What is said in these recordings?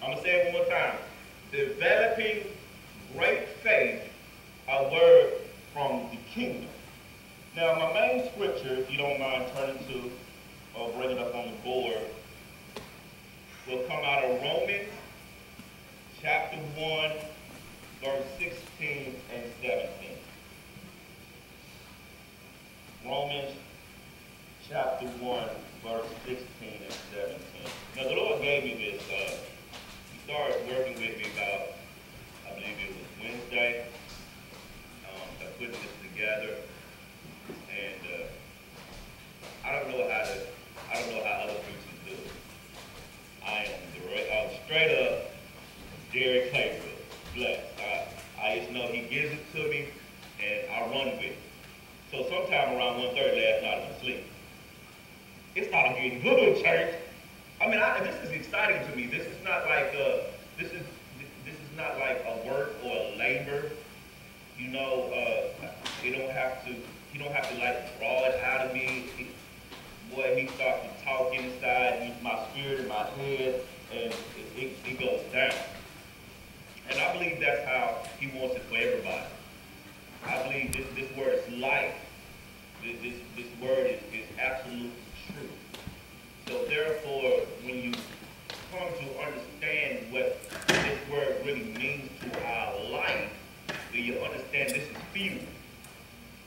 I'm going to say it one more time. Developing great faith, a word from the kingdom. Now, my main scripture, if you don't mind turning to or bring it up on the board, will come out of Romans chapter 1, verse 16 and 17. Romans chapter 1, verse 16 and 17. Now, the Lord gave me this. He started working with me about, I believe it was Wednesday, putting this together. And I don't know how other preachers do it. I am straight up Derek Clayfield, blessed. I just know he gives it to me, and I run with it. So sometime around 1:30 last night, I was asleep. It started getting good, church. I mean, this is exciting to me. This is not like this is not like a work or a labor. You know, you don't have to like draw it out of me. Boy, he starts to talk inside my spirit and my head, and it goes down. And I believe that's how he wants it for everybody. I believe this word is life. This word is absolute truth. So therefore, when you come to understand what this word really means to our life, then you understand this is fuel.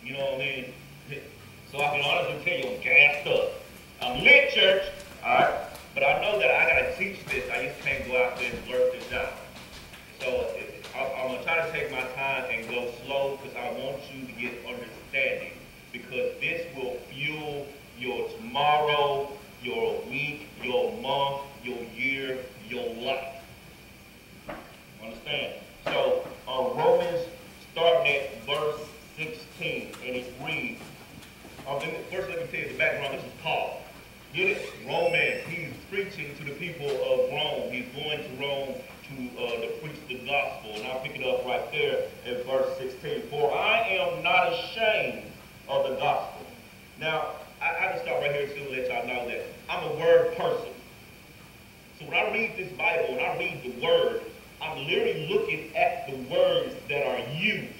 You know what I mean? So I can honestly tell you I'm gassed up. I'm lit, church, all right? But I know that I got to teach this. I just can't go out there and blurt this out. So I'm going to try to take my time and go slow because I want you to get understanding, because this will fuel your tomorrow, your week, your month, your year, your life. Understand? So Romans starting at verse 16, and it reads, first let me tell you the background. This is Paul. Get it? Romans. He's preaching to the people of Rome. He's going to Rome to preach the gospel. And I'll pick it up right there at verse 16. For I am not ashamed of the gospel. Now, I can start right here too and let y'all know that I'm a word person. So when I read this Bible and I read the word, I'm literally looking at the words that are used.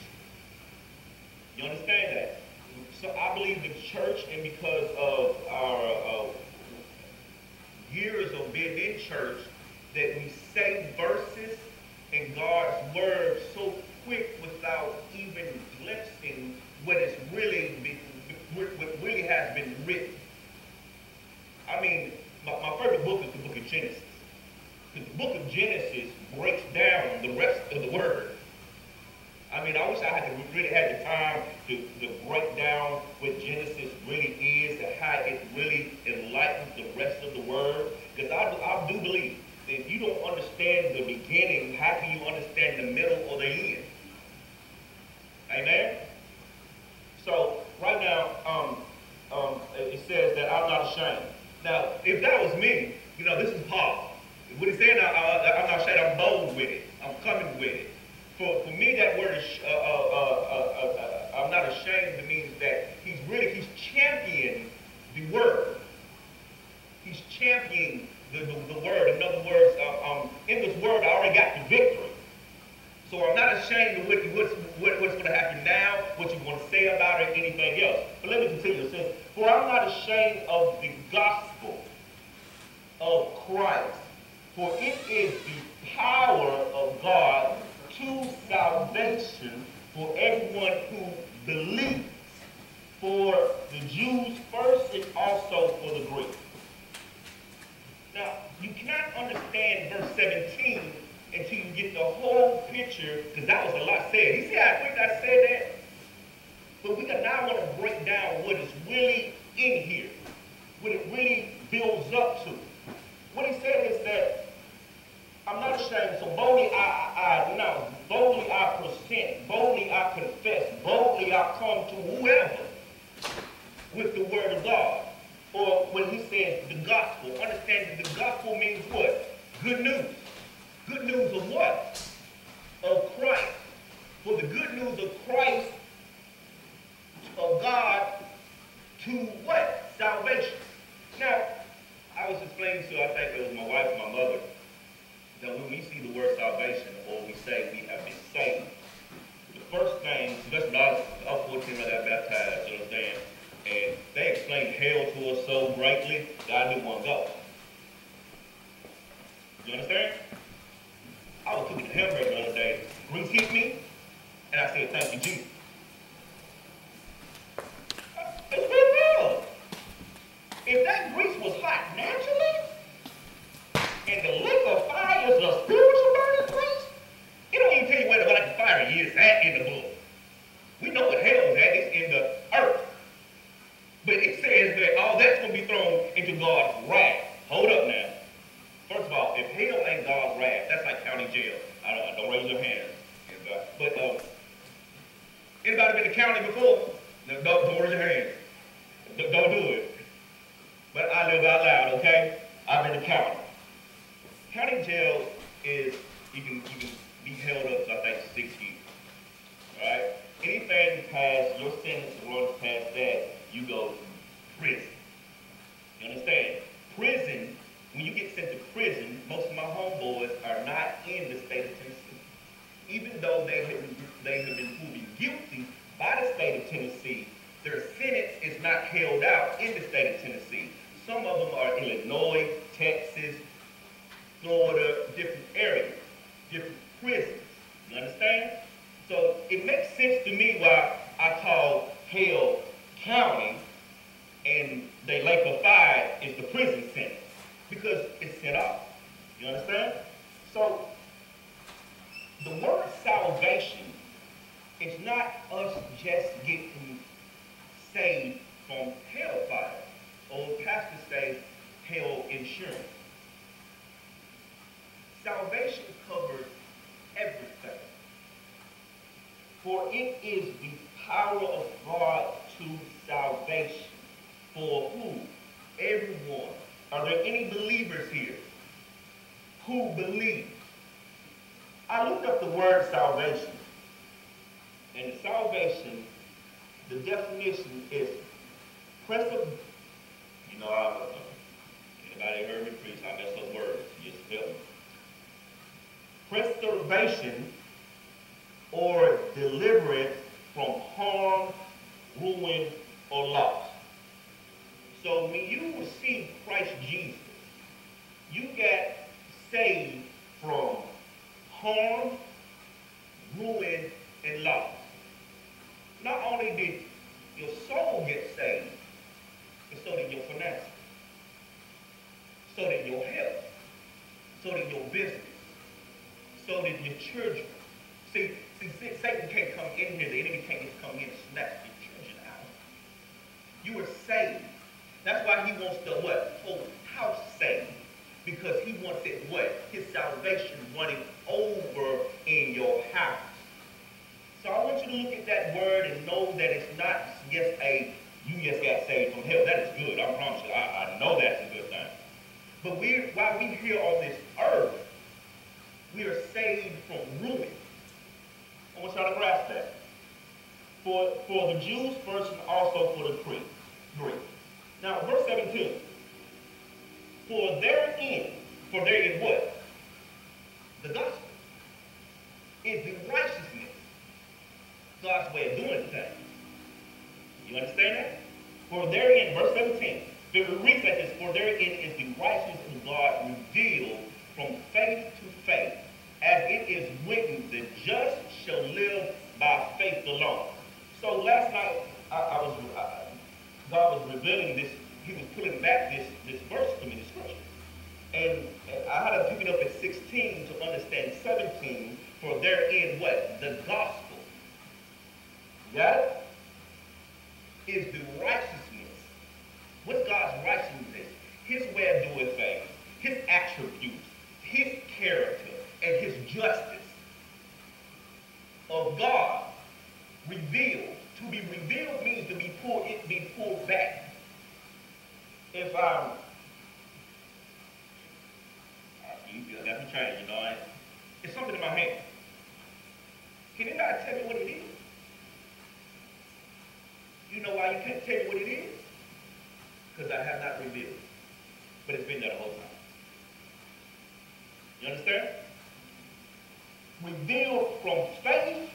You understand that? So I believe the church, and because of our years of being in church, that we say verses in God's word so quick without even glimpsing what really has been written. I mean, my favorite book is the book of Genesis. Because the book of Genesis breaks down the rest of the word. I mean, I wish I really had the time to break down what Genesis really is and how it really enlightens the rest of the word. Because I do believe that if you don't understand the beginning, how can you understand the middle or the end? Amen? So, right now, it says that I'm not ashamed. Now, if that was me, you know, this is Paul. What he's saying, I'm not ashamed, I'm bold with it. I'm coming with it. For me, that word is, I'm not ashamed, it means that he's championing the word. He's championing the word. In other words, in this word, I already got the victory. So I'm not ashamed of what's going to happen now, what you want to say about it, anything else. But let me continue. It says, for I'm not ashamed of the gospel of Christ, for it is the power of God to salvation for everyone who believes, for the Jews first and also for the Greeks. Now, you cannot understand verse 17 until you get the whole picture, because that was a lot said. You see how quick I said that? But we now want to break down what is really in here, what it really builds up to. What he said is that I'm not ashamed, so boldly I announce, boldly I present, boldly I confess, boldly I come to whoever with the word of God. Or when he says the gospel, understand that the gospel means what? Good news. Good news of what? Of Christ. For the good news of Christ, of God, to what? Salvation. Now, I was explaining to, I think it was my wife and my mother, that when we see the word salvation, or we say we have been saved, the first thing, that's when I was 14 when I got baptized, you understand? And they explained hell to us so greatly that I didn't want to go. You understand? I was cooking a hamburger the other day. Grease hit me, and I said, thank you, Jesus. It's real good. If that grease was hot naturally, and the lake of fire is a spiritual burning grease, it don't even tell you where the lake of fire is at in the book. We know what hell is at. It's in the earth. But it says that all that's going to be thrown into God's wrath. Hold up now. First of all, if hell ain't God's wrath, that's like county jail. Don't raise your hand. But anybody been to county before? No, don't raise your hand. Don't do it. But I live out loud, okay? I've been to county. County jail is, you can be held up to, I think, 6 years. All right? Anything past your sentence, runs past that, you go to prison. You understand? Prison, when you get sent to prison, most of my homeboys are not in the state of Tennessee. Even though they have been proven guilty by the state of Tennessee, their sentence is not held out in the state of Tennessee. Some of them are Illinois, Texas, Florida, different areas, different prisons. You understand? So it makes sense to me why I call hell county and the lake of fire is the prison sentence, because it's sent off. You understand? So the word salvation is not us just getting saved from hellfire, or pastor says hell insurance. Salvation covers everything. For it is the power of God to salvation. For who? Everyone. Are there any believers here who believe? I looked up the word salvation. And salvation, the definition is anybody heard me preach, I mess up words. Just help me. Preservation or deliverance from harm, ruin, or loss. So when you receive Christ Jesus, you get saved from harm, ruin, and loss. Not only did your soul get saved, but so did your finances, so did your health, so did your business, so did your children. See, Satan can't come in here, the enemy can't just come in and snatch your children out. You were saved. That's why he wants the what? Whole house saved. Because he wants it what? His salvation running over in your house. So I want you to look at that word and know that it's not just you just got saved from hell. That is good. I promise you. I know that's a good thing. But while we're here on this earth, we are saved from ruin. I want y'all to grasp that. For the Jews first and also for the Greek. Now, verse 17. For therein what? The gospel is the righteousness. God's way of doing things. You understand that? For therein, verse 17, the reason that is, for therein is the righteousness of God revealed from faith to faith, as it is written, the just shall live by faith alone. So last night, God was revealing this. He was pulling back this verse to me, the scripture. And I had to pick it up at 16 to understand 17, for therein what? The gospel. Got it? Is the righteousness. What's God's righteousness? His way of doing things, his attributes, his character, and his justice of God revealed. To be revealed means to be pulled back. If you got me change, it's something in my hand. Can anybody tell me what it is? You know why you can't tell me what it is? Because I have not revealed it. But it's been there the whole time. You understand? revealed from faith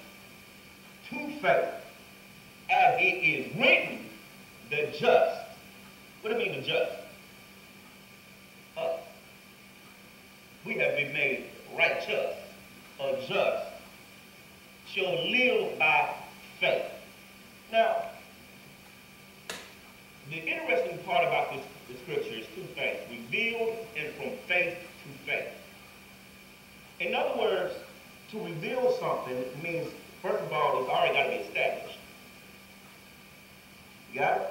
to faith, as it is written, the just. What do you mean the just? Us. We have been made righteous, or just, shall live by faith. Now, the interesting part about this scripture is two things: revealed and from faith to faith. In other words, to reveal something means, first of all, it's already got to be established. You got it?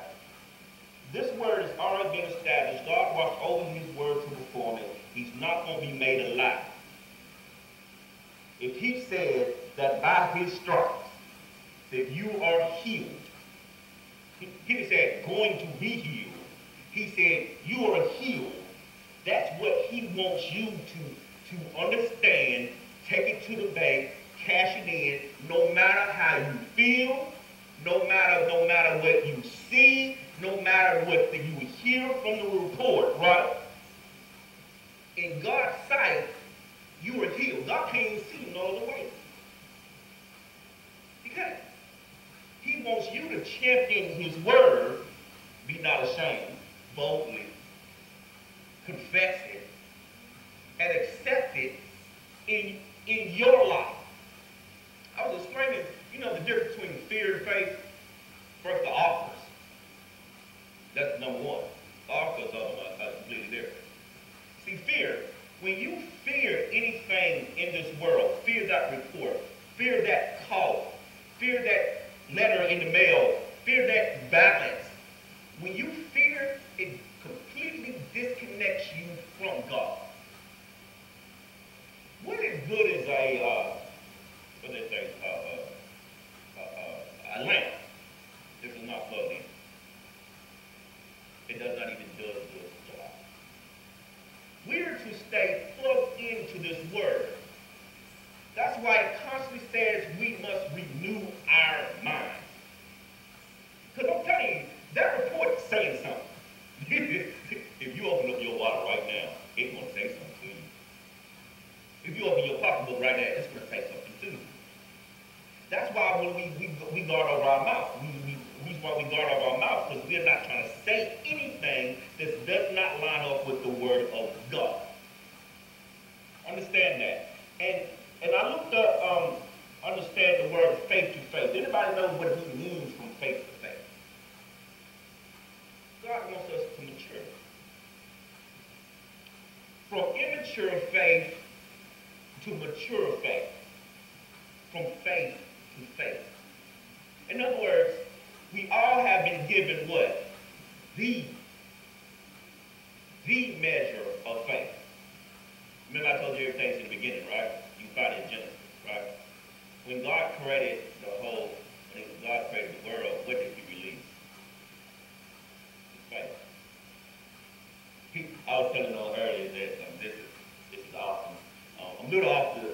This word has already been established. God watched over his word to perform it. He's not going to be made a lie. If he said that by his stripes that you are healed, he didn't say going to be healed. He said you are healed. That's what he wants you to understand. Take it to the bank, cash it in, no matter how you feel, no matter what you see, no matter what you hear from the report, right? In God's sight, you are healed. God can't even see you no other way. He can't. He wants you to champion his word, be not ashamed, boldly, confess it, and accept it in your life. I was explaining, the difference between fear and faith. First, the offers. That's number one. The offers are completely different. See, fear. When you fear anything in this world, fear that report, fear that call, fear that letter in the mail, fear that balance. When you fear, it completely disconnects you from God. What is good as a lamp? This is not plugged in. It does not even do a good job. We're to stay plugged into this word. That's why it constantly says we must renew our minds. Because I'm telling you, that report is saying something. If you open up your water right now, it's going to say something to you. If you open your pocketbook right now, it's going to say something to you. That's why when we guard over our mouth. The reason why we guard over our mouth, because we're not trying to say anything that does not line up with the word of God. Understand that. And I looked up, understand the word faith to faith. Anybody know what he means from faith to faith? God wants us to mature. From immature faith to mature faith. From faith to faith. In other words, we all have been given what? The measure of faith. Remember I told you everything's in the beginning, right? You find it in Genesis, right? When God created when God created the world, what did he release? His faith. I was telling you earlier that this is awesome. I'm a little off the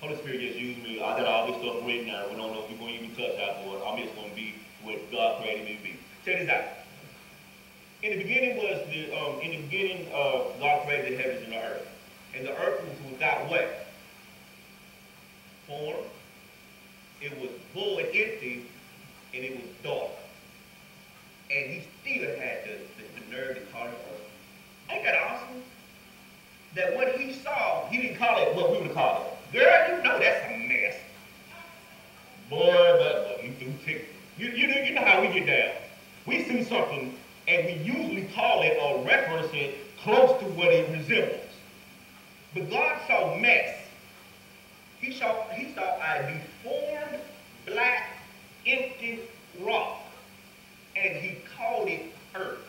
Holy Spirit just used me. I got all this stuff written out. We don't know if we're going to even touch that for it. I'm just going to be what God created me to be. Check this out. In the beginning God created the heavens and the earth. And the earth was without what? Form. It was void, empty, and it was dark. And he still had the nerve to call it earth. Ain't that awesome? That what he saw, he didn't call it what we would call it. Girl, you know that's a mess. Boy, but you do tick. You know how we get down. We see something and we usually call it or reference it close to what it resembles. But God saw mess. He saw a deformed, black, empty rock. And he called it earth.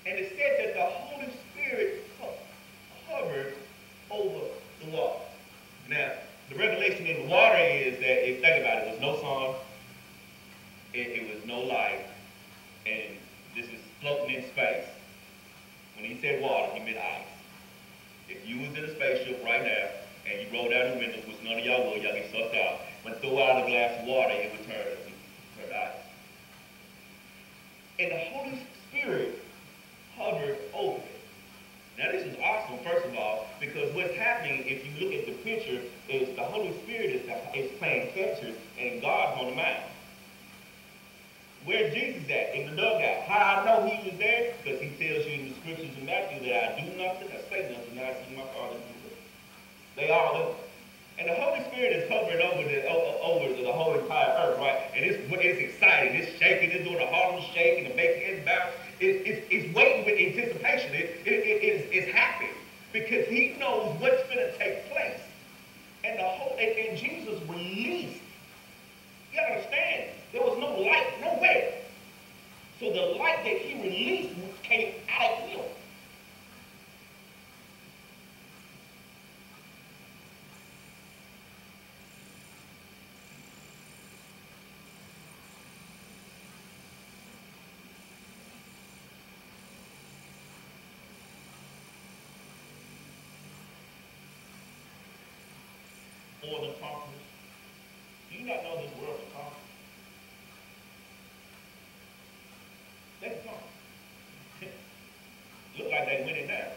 And it said that the Holy Spirit hovered over the water. Now, the revelation in the water is that, if you think about it, there was no sun, it was no light, and this is floating in space. When he said water, he meant ice. If you was in a spaceship right now, and you rolled down the windows, which none of y'all would, y'all get sucked out, when throw out a glass of water, it would turn to ice. And the Holy Spirit hovered over it. Now this is awesome, first of all, Because what's happening, if you look at the picture, is the Holy Spirit is playing catcher and God's on the mound. Where's Jesus at? In the dugout. How I know he was there? Because he tells you in the scriptures in Matthew that I do nothing, I say nothing, I see my Father do it. They all do. And the Holy Spirit is hovering over the whole entire earth, right? And it's exciting, it's shaking, it's doing a Harlem shake and the big head bounce. It's waiting with anticipation. It's happy because he knows what's going to take place. And Jesus released. You understand? There was no light nowhere. So the light that he released came out of him. More than conquerors. Do you not know this world is conquered? They conquered. Look like they winning now.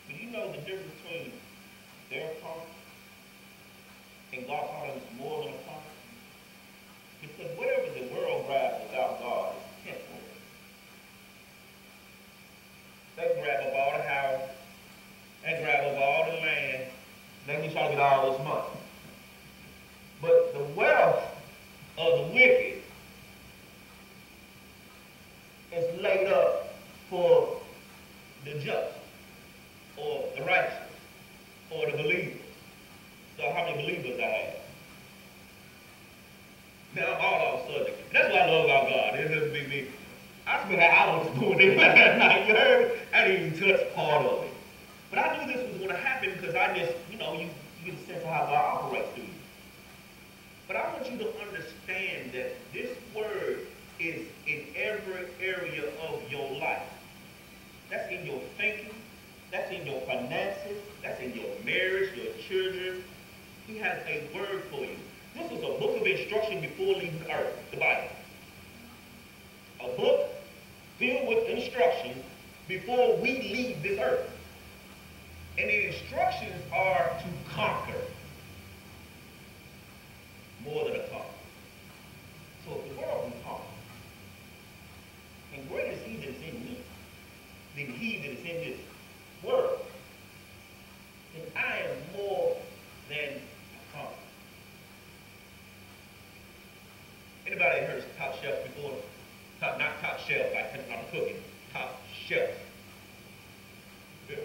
But you know the difference between their conquer and God calling us more than a conqueror? Because whatever the world grabs without God is temporary. They grab up all the house, they grab up all the land, then we try to get all this money. But the wealth of the wicked is laid up for the just, or the righteous, or the believers. So how many believers I have? Now I'm all off subject. That's what I love about God. It doesn't be me. I spent hours doing it last night. You heard? I didn't even touch part of it. But I knew this was going to happen because I just, you get a sense of how God operates through you. But I want you to understand that this word is in every area of your life. That's in your thinking. That's in your finances. That's in your marriage, your children. He has a word for you. This is a book of instruction before leaving the earth, the Bible. A book filled with instructions before we leave this earth. And the instructions are to conquer more than a conqueror. So if the world can conquer, and greater is he that is in me than he that is in this world, then I am more than a conqueror. Anybody heard of top shelf before? Not top shelf, like I'm cooking. Top shelf.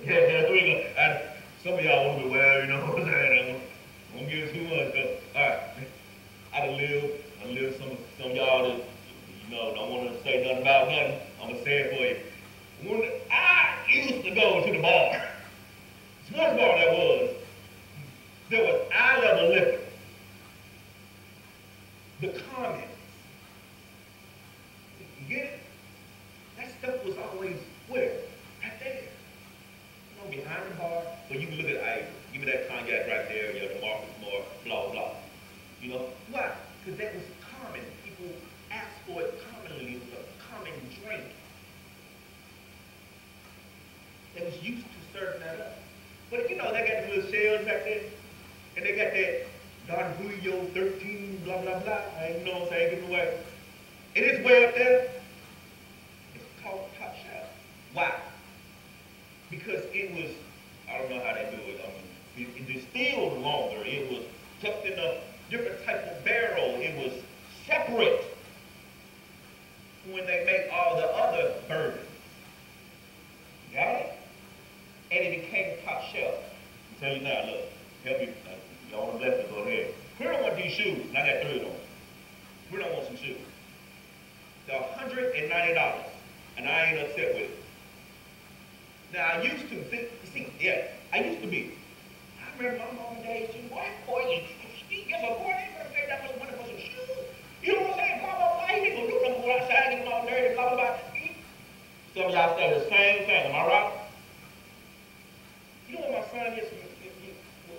Yeah, some of y'all want to be, well, you know what I'm saying? I won't give too much, though. All right. I live some of y'all that, don't want to say nothing about nothing. I'm going to say it for you. When I used to go to the bar, sports bar there was eye level liquor. The comments. You get it? That stuff was always where? Right there. Behind the bar, but you can look at, hey, give me that cognac right there, the Marcus Moore, blah, blah. Why? Because that was common. People asked for it commonly. It was a common drink. They was used to serving that up. But they got the little shells back there, and they got that Don Julio 13, blah, blah, blah. You know what I'm saying? Give it away. It is way up there. It's called Top Shelf. Why? Because it was, I don't know how they do it. It distilled longer. It was kept in a different type of barrel. It was separate when they make all the other bourbons. Got it? And it became top shelf. I'll tell you now, look, help you. Y'all want to bless me, go ahead. Who don't want these shoes? And I got 3 of them. Who don't want some shoes? They're $190, and I ain't upset with it. Now, I used to think, I used to be. I remember my mom and dad said, boy, you get a boy, ain't gonna pay that much money for some shoes. You know what I'm saying? Blah, blah, blah. He ain't gonna do nothing, go outside, get them all dirty, blah, blah, blah. Some of y'all say the same thing, am I right? You know what my son did?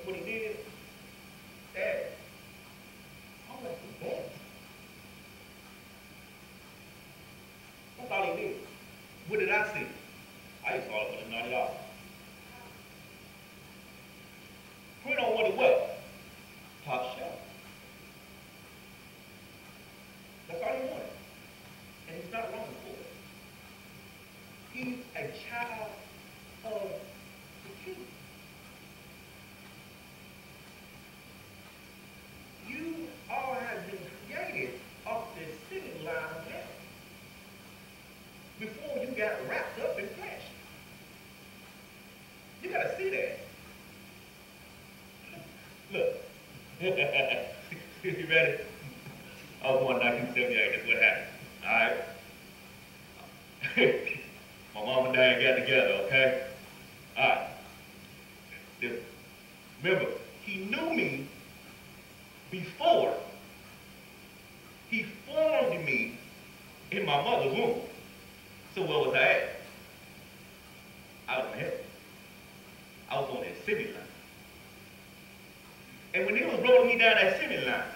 What he did? Dad, I went to bed. That's all he did. What did I see? I used to all up with $90. child of the king. You all have been created off this sitting line of heaven before you got wrapped up in flesh. You got to see that. Look. You ready? I was born in 1978. That's what happened. All right? My mom and dad got together, okay? All right. Remember, he knew me before he formed me in my mother's womb. So where was I at? I was in heaven. I was on that assembly line. And when they was rolling me down that assembly line,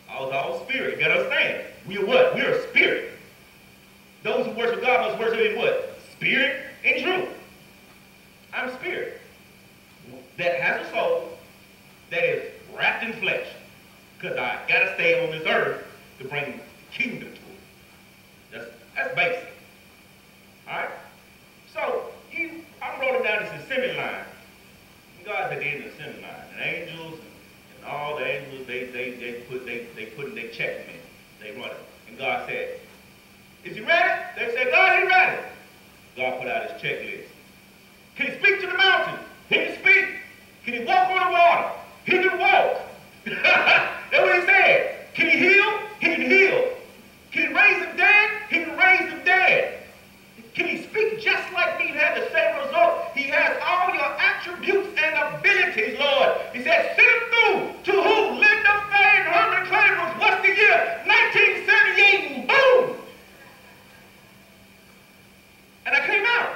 I was all spirit. You gotta understand. We are what? We are spirit. Those who worship God must worship in what? Spirit and truth. I'm spirit that has a soul that is wrapped in flesh. Because I gotta stay on this earth to bring kingdom to it. That's basic. Alright? So I'm rolling down this assembly line. And God's at the end of the assembly line. And angels and all the angels, they check me. They run it. And God said, is he ready? They said, God, he's ready. God put out his checklist. Can he speak to the mountain? He can speak. Can he walk on the water? He can walk. That's what he said. Can he heal? He can heal. Can he raise the dead? He can raise the dead. Can he speak just like me and have the same result? He has all your attributes and abilities, Lord. He said, send him through. To who? Linda Faye and Herman Claiborne. What's the year? 1978, and boom! And I came out.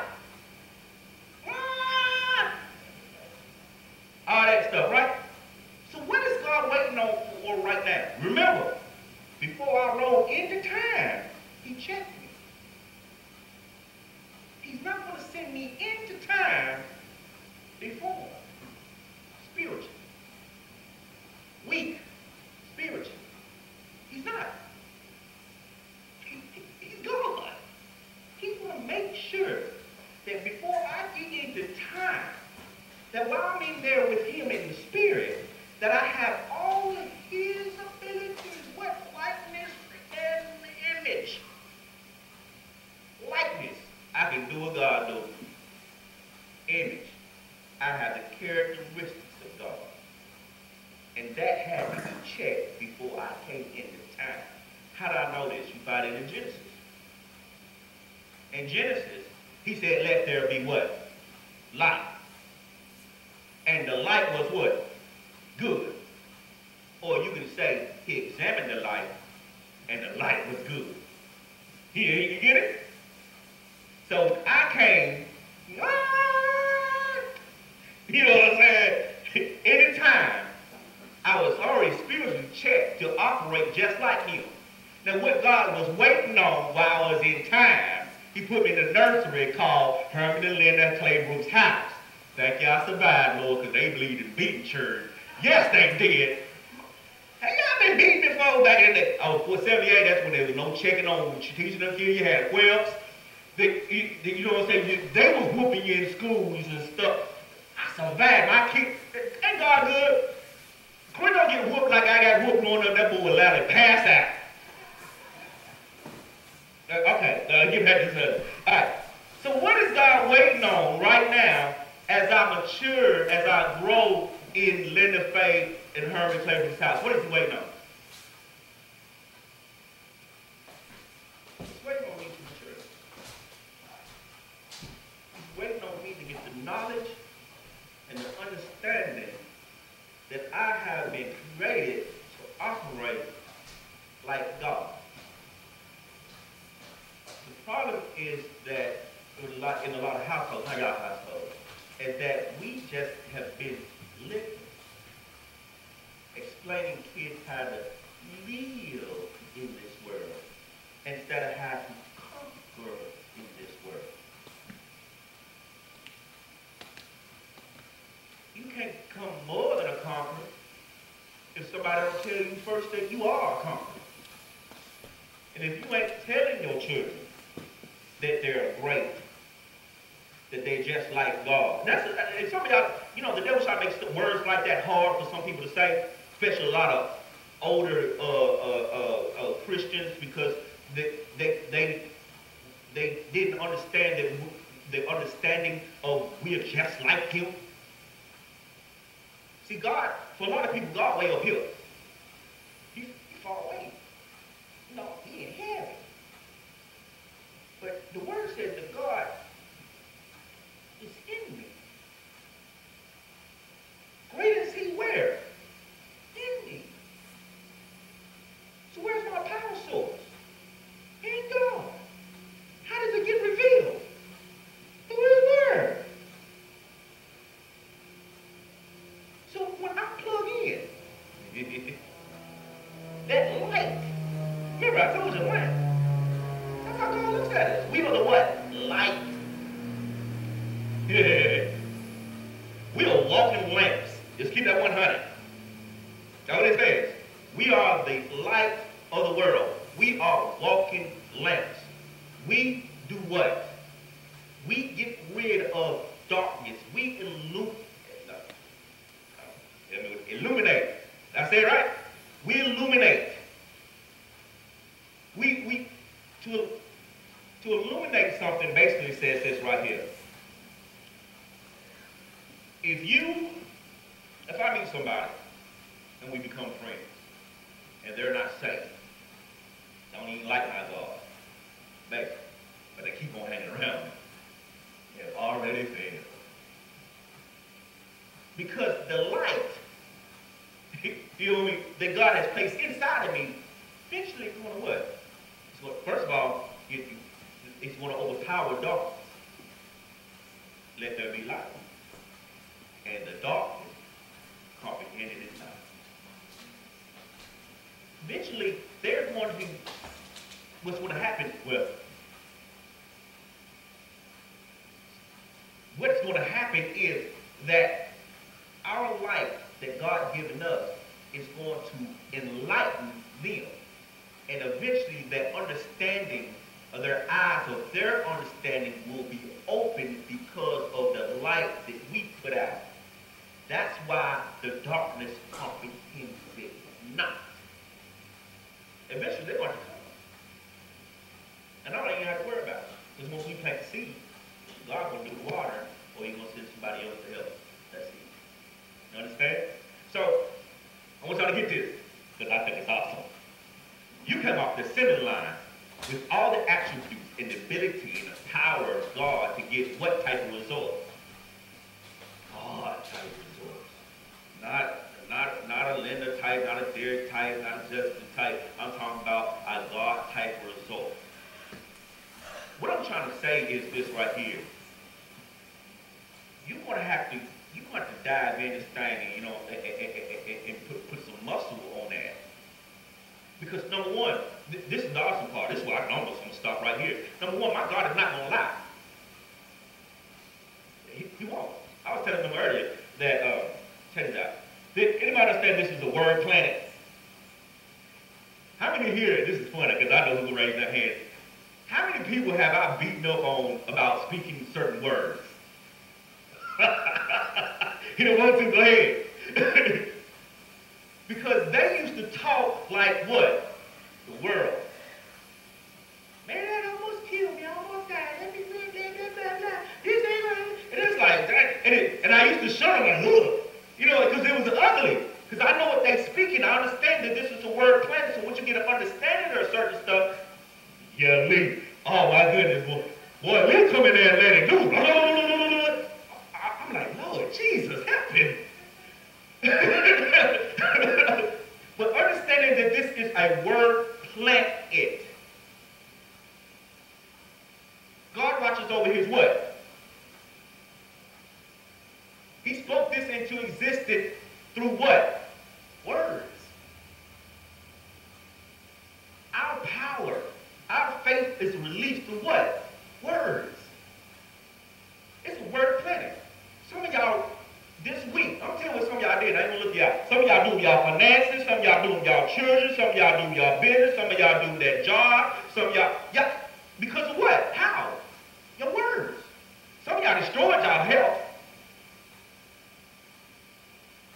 All that stuff, right? So what is God waiting on for right now? Remember, before I roll into time, he checked me. He's not going to send me into time before. Spiritually. Weak. Spiritually. He's not. He's God. He's going to make sure that before I get into time, that while I'm in there with him in the spirit, that I have all of his abilities, what? Likeness and image. Likeness. I can do what God does. Image. I have the characteristics of God. And that had to be checked before I came into time. How do I know this? You find it in Genesis. In Genesis, he said, let there be what? Light. And the light was what? Good. Or you can say, he examined the light, and the light was good. You get it? So I came, you know what I'm saying? Anytime, I was already spiritually checked to operate just like him. Now what God was waiting on while I was in time, he put me in a nursery called Herman and Linda Claybrook's house. Thank y'all survived, Lord, because they believed in beating church. Yes, they did. Have y'all been beaten before back in the, for 78, that's when there was no checking on teaching them kids. You had whelps. You know what I'm saying? They was whooping you in schools and stuff. I survived. My kids, ain't God good? We don't get whooped like I got whooped growing up. That boy would allow to pass out. Okay, get back to this. All right. So what is God waiting on right now as I mature, as I grow in Linda Faye and Herman Claiborne's house? What is he waiting on? He's waiting on me to mature. He's waiting on me to get the knowledge and the understanding that I have been created to operate like God. The problem is that in a lot of households, not y'all households, is that we just have been living, explaining kids how to live in this world instead of how to conquer in this world. You can't become more than a conqueror if somebody don't tell you first that you are a conqueror. And if you ain't telling your children that they're great, that they're just like God. And some of y'all, you know, the devil try to make words like that hard for some people to say, especially a lot of older Christians, because they didn't understand that the understanding of we are just like him. See, God, for a lot of people, God way up here. He's far away. No, he in heaven. But the word says that God is in me. Great is he where? In me. So where's my power source? In God. How does it get revealed? Through his word. So when I plug in, that light, remember I told you lamp. That's how God looks at us. We are the what? Light. We are walking lamps. Just keep that 100. That's what it says. We are the light of the world. We are walking lamps. We do what? We get rid of darkness. We illuminate. That's it, right? We illuminate. To illuminate something basically says this right here. If I meet somebody and we become friends and they're not saved, don't even like my God, basically, but they keep on hanging around me, they've already failed. Because the light, you know, that God has placed inside of me, eventually it's going to what? First of all, it's going to overpower darkness. Let there be light. And the darkness comprehended its light. Eventually, there's going to be, what's going to happen? Well, what's going to happen is that our light that God given us is going to enlighten them. And eventually that understanding of their eyes, of their understanding will be open because of the light that we put out. That's why the darkness comprehends it not. Eventually they're going to come. And I don't even have to worry about it. Because when we plant the seed, God's going to do the water, or he's going to send somebody else to help that seed. You understand? So, I want y'all to get this, because I think it's awesome. You come off the assembly line with all the attributes and the ability and the power of God to get what type of result? God type results. Not a Linda type, not a Derek type, not a Justin type. I'm talking about a God type result. What I'm trying to say is this right here. You're going to have to dive in this thing and, you know, and put some muscle on that. Because number one, this is the awesome part. This is why I'm almost going to stop right here. Number one, my God is not going to lie. He won't. I was telling them earlier that, check this out. Did anybody understand this is a word planet? How many here, this is funny because I know who will raise their hand. How many people have I beaten up on about speaking certain words? You don't want to, go ahead. Because they used to talk like what? The world. Man, that almost killed me. I almost died. This ain't right. And it's like that. And I used to show them like, look. You know, because it was ugly. Because I know what they're speaking. I understand that this is a word planet. So once you get an understanding of certain stuff, yeah, Lee. Oh, my goodness. Boy, Lee come in there and let it loose. I'm like, Lord Jesus, help him. But understanding that this is a word planet. God watches over his what? He spoke this into existence through what? Words. Our power, our faith is released through what? Words. It's a word planet. Some of y'all, this week, I'm telling you what some of y'all did. I ain't gonna look at y'all. Some of y'all doing y'all finances, some of y'all doing y'all children, some of y'all doing y'all business, some of y'all doing that job, some of y'all, yeah, because of what? How? Your words. Some of y'all y'all destroyed y'all health.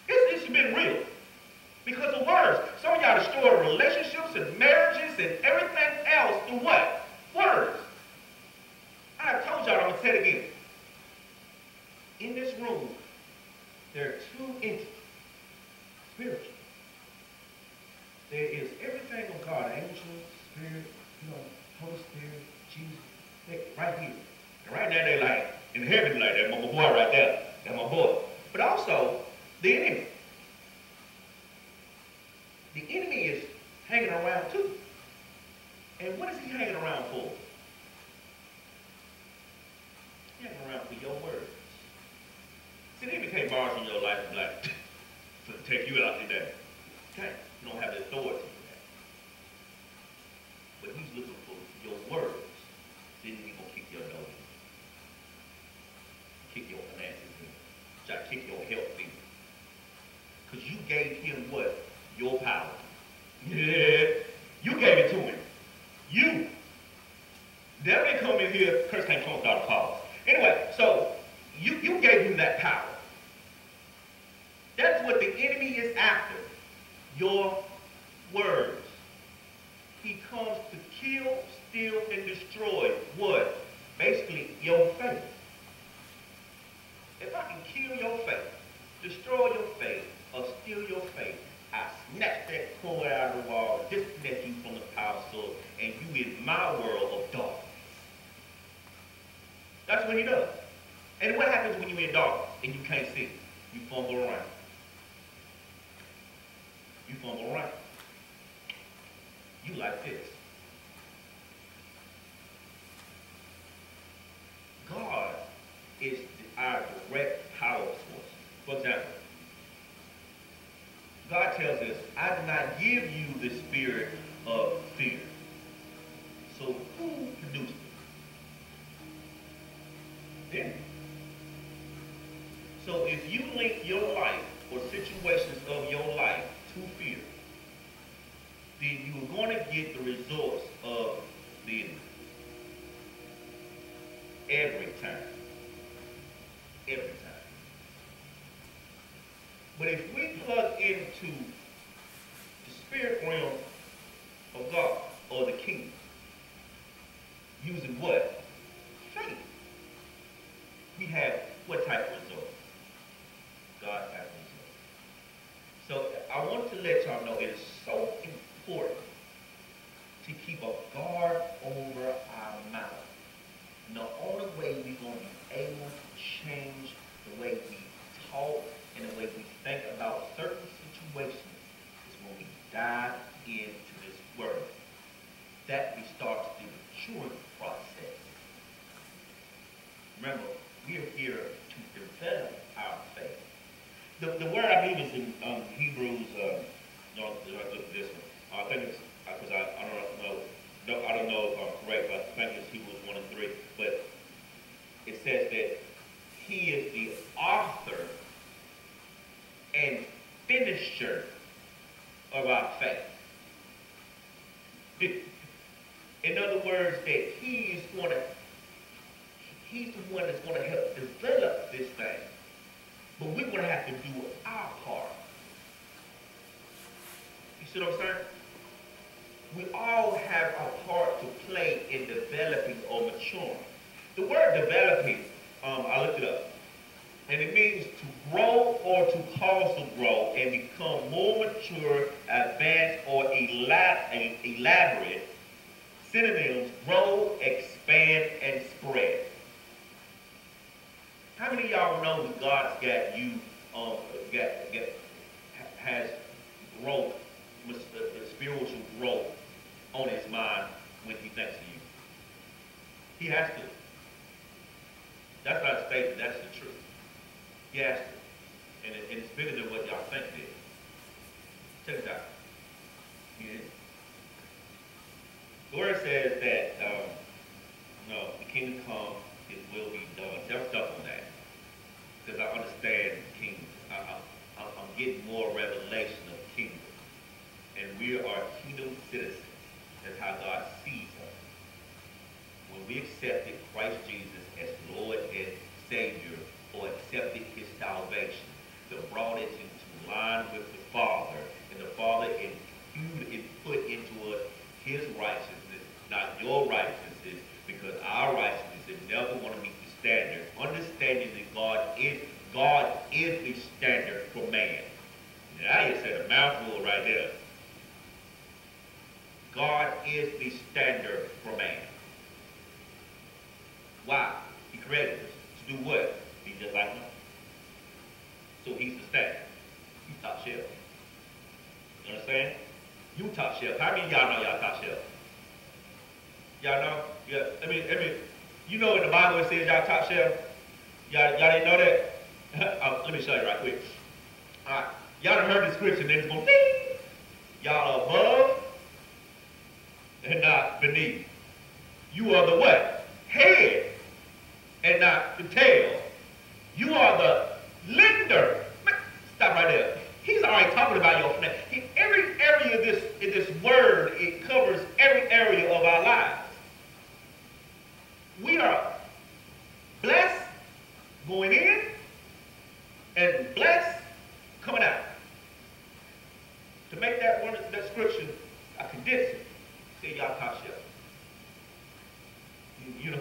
This has been real. Because of words. Some of y'all destroyed relationships and marriages and everything else through what? Words. I have told y'all, I'm going to say it again. In this room, there are two entities. Spiritual. There is everything of God, angels, spirit, Holy Spirit, Jesus, right here. And right now they're like, in heaven, like, that's my boy right there. That's my boy. But also, the enemy. The enemy is hanging around too. And what is he hanging around for? He's hanging around for your words. See, the enemy can't barge in your life and like, to take you out today. Okay? You don't have the authority for that. But he's looking for your words. Then he's going to kick your nose in. Kick your finances in. Try to kick your health in. Because you gave him what? Your power. Yeah. You gave it to him. You. Devil didn't come in here. Curse can't come without a power. Anyway, so you gave him that power. That's what the enemy is after. Your words. He comes to kill, steal, and destroy what? Basically, your faith. If I can kill your faith, destroy your faith, or steal your faith, I snatch that cord out of the wall, disconnect you from the power source, and you in my world of darkness. That's what he does. And what happens when you're in darkness and you can't see? You fumble around. You fumble around. You like this. God is our direct power source. For example, God tells us, I did not give you the spirit of fear. So who produced it? Then. So if you link your life or situations of your life to fear, then you're going to get the results of the enemy. Every time. Every time. But if we plug into the spirit realm of God or the kingdom, using what? Faith. We have what type of result? God type of result. So I want to let y'all know it is so important to keep a guard over our mouth. And the only way we're going to be able to change the way we talk and the way we think about certain situations is when we dive into this word. That starts the maturing process. Remember, we are here to develop our faith. The word I believe is in Hebrews. No, look at this one. I think it's because I don't know if I'm correct, but I think it's Hebrews 1 and 3. But it says that He is the author and finisher of our faith. In other words, that He's the one that's going to help develop this thing. But we're going to have to do our part. You see what I'm saying? We all have a part to play in developing or maturing. The word developing, I looked it up. And it means to grow or to cause to grow and become more mature, advanced, or elaborate. Synonyms: grow, expand, and spread. How many of y'all know that God's got you, has growth, spiritual growth on His mind when He thinks of you? He has to. That's not a statement, that's the truth. He has to. And it's bigger than what y'all think it is. Check it out. Yeah. The word says that, the kingdom come, it will be done. There's stuff on that. Because I understand the kingdom. I'm getting more revelation of the kingdom. And we are kingdom citizens. That's how God sees us. When we accepted Christ Jesus as Lord and brought us into line with the Father, and the Father imputed and put into us his righteousness, not your righteousness, because our righteousness is never going to meet the standard. Understanding that God is the standard for man. Now you said a mouthful right there. God is the standard for man. Why? He created us to do what? Be just like him. So he's the standard. He's top shelf. You understand? You top shelf. How many of y'all know y'all top shelf? Y'all know? Yeah. I mean, you know in the Bible it says y'all top shelf? Y'all didn't know that? Let me show you right quick. All right. Y'all done heard the scripture, then it's going ding. Y'all are above and not beneath. You are the what? Head and not the tail. You are the lender. Stop right there. He's already talking about your flesh. Every area of this word, it covers every area of our lives. We are blessed going in and blessed coming out. To make that one that scripture, I condense it. Say y'all top shelf. You know,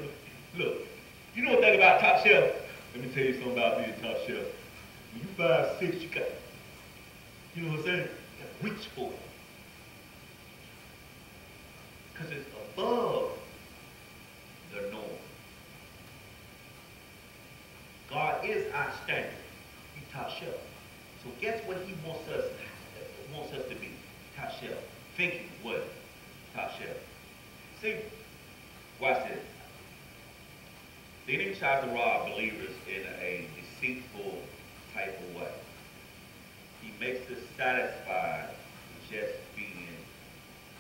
look, you know one thing about top shelf? Let me tell you something about being top shelf. When you 5'6", you got, you know what I'm saying? You got to reach for it. Because it's above the norm. God is our standard. He's top shelf. So guess what he wants us to be? Top shelf. Thinking what? Top shelf. See, watch this. The enemy tries to rob believers in a deceitful type of way. He makes us satisfied with just being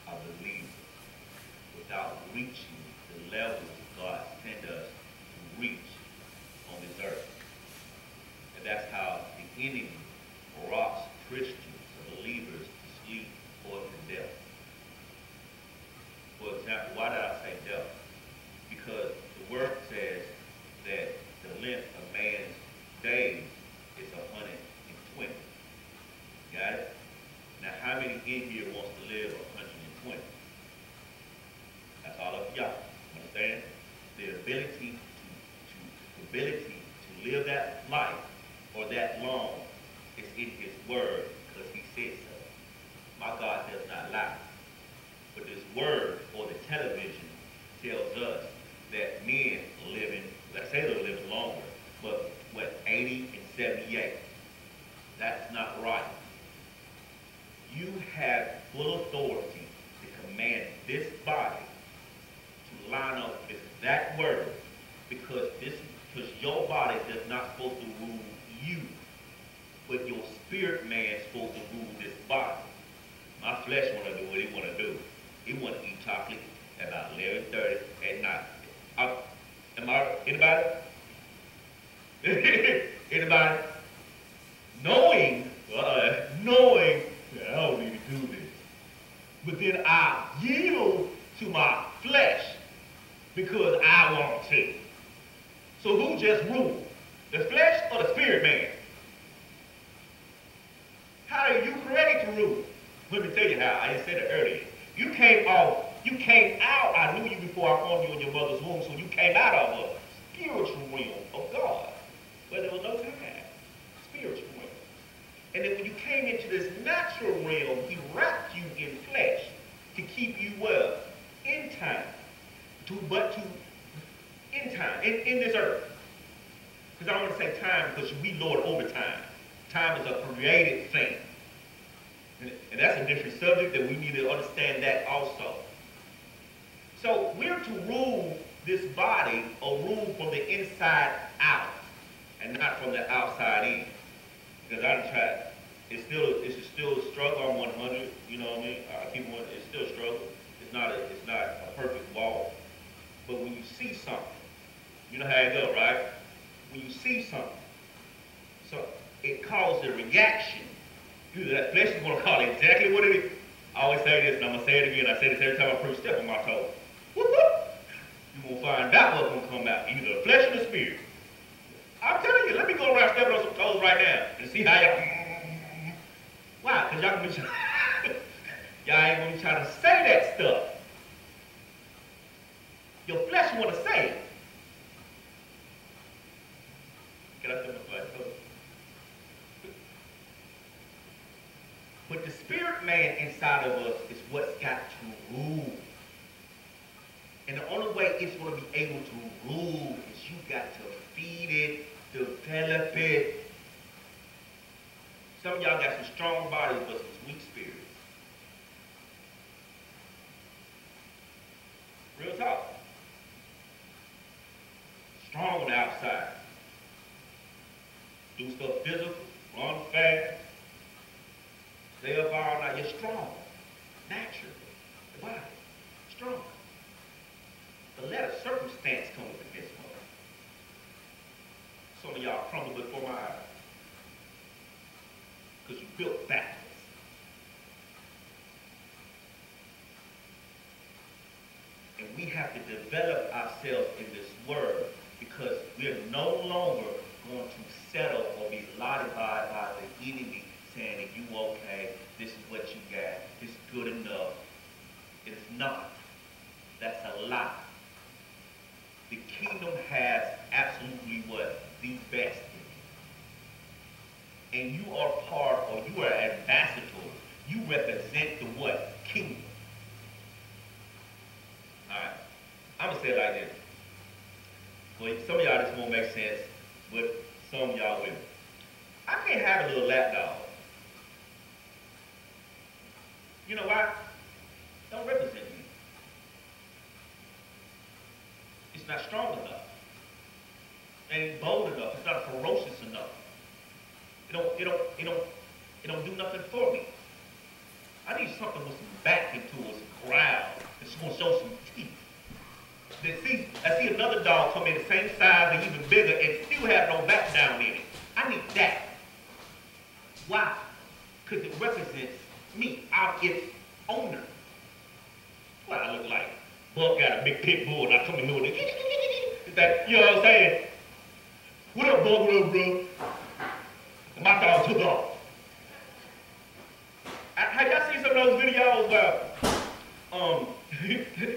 a believer without reaching the levels God sent us to reach on this earth. And that's how the enemy robs Christians or believers to sleep or to death. For example, why did I say death? Because the word says that the length of man's days is 120. Got it? Now, how many in here wants to live 120? That's all up to y'all. Understand? The ability to live that life or that long is in his word because he said so. My God does not lie. But this word or the television tells us that men are living, let's say they're living longer, but what, 80 and 78? That's not right. You have full authority to command this body to line up with that word because your body is not supposed to rule you, but your spirit man is supposed to rule this body. My flesh want to do what he want to do. He want to eat chocolate at about 11:30 at night. Anybody? Anybody? Knowing that I don't need to do this. But then I yield to my flesh because I want to. So who just ruled? The flesh or the spirit man? How are you created to rule? Let me tell you how. I said it earlier. You came out. I knew you before I formed you in your mother's womb, so you came out of a spiritual realm of God. But there was no time. Spiritual realm. And then when you came into this natural realm, he wrapped you in flesh to keep you well in time. In this earth. Because I don't want to say time because we lord over time. Time is a created thing. And that's a different subject that we need to understand that also. So we're to rule this body or rule from the inside out and not from the outside in. Because I tried. It's still a struggle. I'm 100. You know what I mean? I keep one. It's still a struggle. It's not a perfect wall. But when you see something, you know how it goes, right? When you see something, so it causes a reaction. That flesh is going to call it exactly what it is. I always say this, and I'm going to say it again. I say this every time I preach, step on my toe. Whoop, whoop. You're going to find out what's going to come out, either the flesh or the spirit. I'm telling you, let me go around stepping on some toes right now and see how y'all. Why? Because y'all gonna be y'all ain't gonna be trying to say that stuff. Your flesh want to say it. Get up there, my flesh. But the spirit man inside of us is what's got to rule. And the only way it's going to be able to rule is you got to feed it, develop it. Some of y'all got some strong bodies but some weak spirits. Real talk. Strong on the outside. Do stuff physical, run fast, stay up all night. You're strong. Naturally. The body. Strong. But let a circumstance come with this one. Some of y'all crumble before my eyes. Because you built backwards. And we have to develop ourselves in this word because we're no longer going to settle or be lauded by the enemy saying that you okay, this is what you got, it's good enough. It's not. That's a lie. The kingdom has absolutely what? The best in it. And you are part, or you are an ambassador. You represent the what? Kingdom. Alright. I'm going to say it like this. Well, some of y'all this won't make sense, but some of y'all will. I can't have a little lap dog. You know why? Don't represent me. It's not strong enough. It ain't bold enough. It's not ferocious enough. It don't do nothing for me. I need something with some back into it, some growl. It's going to show some teeth. I see another dog come in the same size and even bigger and still have no back down in it. I need that. Why? Because it represents me. I'm its owner. What I look like? Buck got a big pit bull and I come in here with it. That, you know what I'm saying? What up, Buck? What up, bro? And my dog took off. Have y'all seen some of those videos where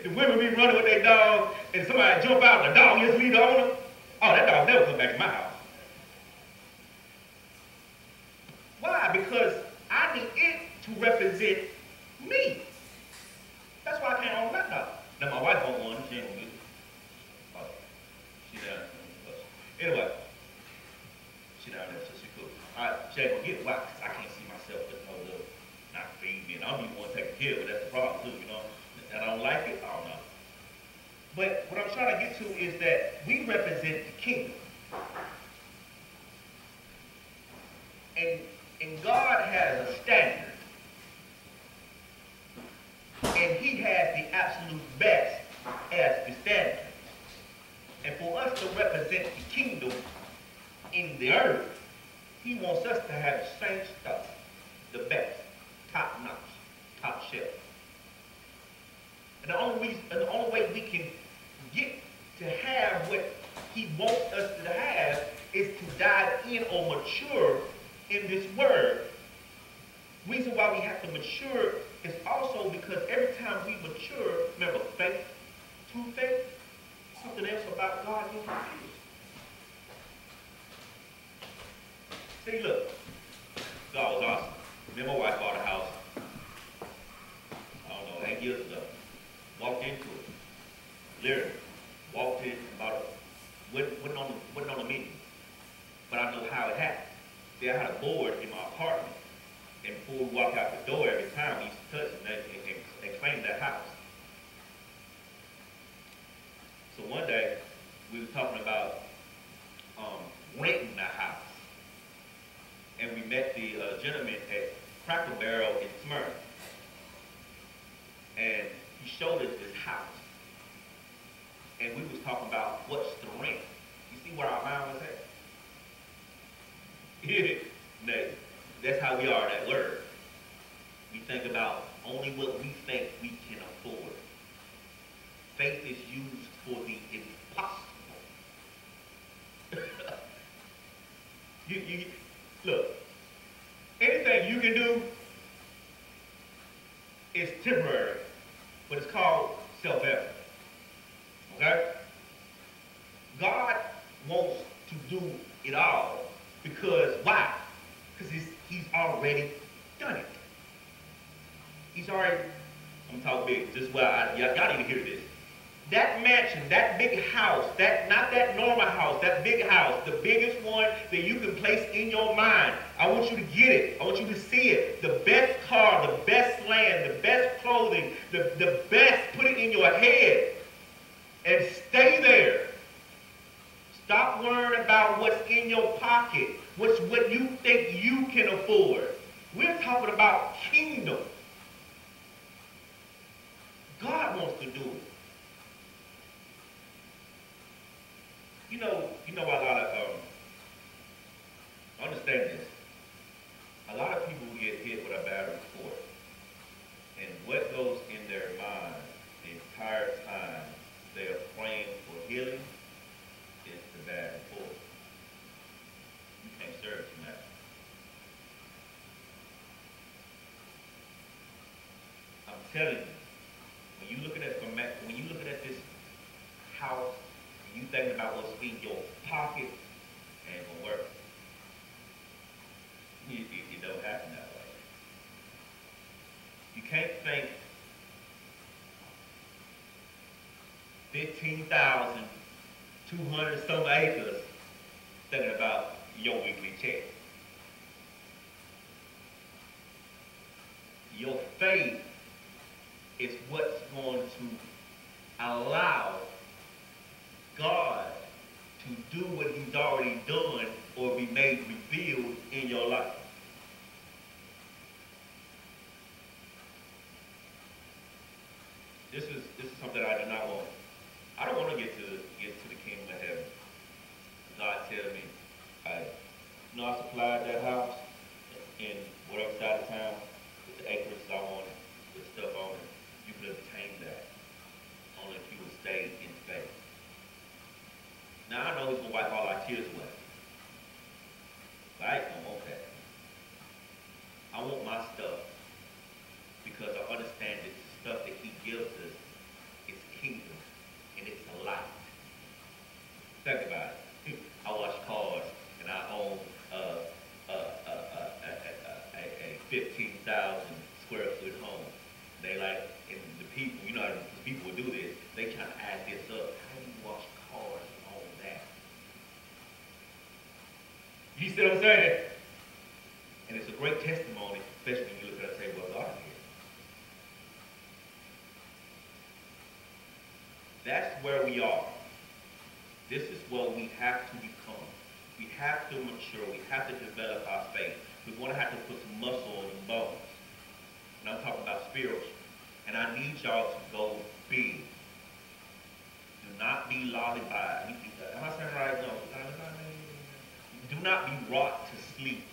the women be running with their dog and somebody jump out and the dog just leave the owner? Oh, that dog never come back to my house. Why? Because I need it to represent me. That's why I can't own that dog. Now my wife owned one, she ain't gonna get it. Oh, she down there. Anyway, she down there, so she cool. Alright, she ain't gonna get it. Why? Because I can't see myself with no little not feeding me. And I don't even want to take care of it, that's the problem too, you know. And I don't like it, I don't know. But what I'm trying to get to is that we represent the kingdom. And God has a standard. And he has the absolute best as the standard. And for us to represent the kingdom in the earth, he wants us to have the same stuff, the best, top notch, top shelf. And the only way we can get to have what he wants us to have is to dive in or mature in this word. The reason why we have to mature is also because every time we mature, remember faith, true faith, something else about God you confused. See, look, God was awesome. Me and my wife bought a house, I don't know, 8 years ago. Walked into it. Literally. Walked in about wasn't on the menu. But I know how it happened. See, I had a board in my apartment. And before we walk out the door every time, we used to touch it and claim that house. So one day, we were talking about renting that house. And we met the gentleman at Cracker Barrel in Smyrna. And he showed us this house. And we was talking about what's the rent. You see where our mind was at? Yeah. That's how we are, that word. We think about only what we think we can afford. Faith is used for the impossible. Look, anything you can do is temporary, but it's called self-effort. Okay? God wants to do it all because why? Because he's already done it. He's already, I'm talking big. This is why y'all need to hear this. That mansion, that big house, not that normal house, that big house, the biggest one that you can place in your mind. I want you to get it. I want you to see it. The best car, the best land, the best clothing, the best, put it in your head and stay there. Stop worrying about what's in your pocket, what you think you can afford. We're talking about kingdom. God wants to do it. You know a lot of, understand this. A lot of people get hit with a bad report. And what goes in their mind the entire time they are praying for healing is the bad report. You can't serve from that. I'm telling you, when you looking at this house, you thinking about what's in your pocket, ain't gonna work. It don't happen that way. You can't think 15,200 some acres thinking about your weekly check. Your faith is what's going to allow God to do what he's already done or be made revealed in your life. This is something I do not want. I don't want to get to the kingdom of heaven. God tell me, I supplied that house in whatever side of town with the acres I wanted, with stuff on it. You could obtain that only if you would stay in faith. Now I know he's going to wipe all our tears away. But I ain't going to want that. I want my stuff because I understand that the stuff that he gives us is kingdom and it's a light. Think about it. I wash cars and I own a 15,000 square foot home. They like, and the people, you know how the people will do this, they try to add this up. How do you wash cars and all that? You see what I'm saying? And it's a great testimony, especially when you look at it and say, well, God is here. That's where we are. This is what we have to become. We have to mature. We have to develop our faith. We're going to have to put some muscle in the bones. And I'm talking about spiritual. And I need y'all to go big. Do not be lollified. Am I saying right? No. Do not be wrought to sleep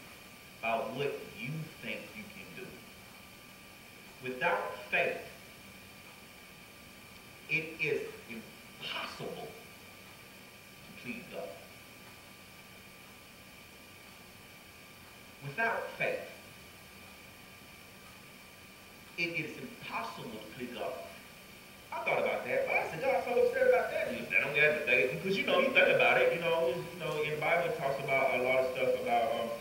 by what you think you can do. Without faith, it is impossible to please God. Without faith, it is impossible to please God. I thought about that, but I said, God, so upset about that. You said, don't get it, because you think about it. In the Bible it talks about a lot of stuff about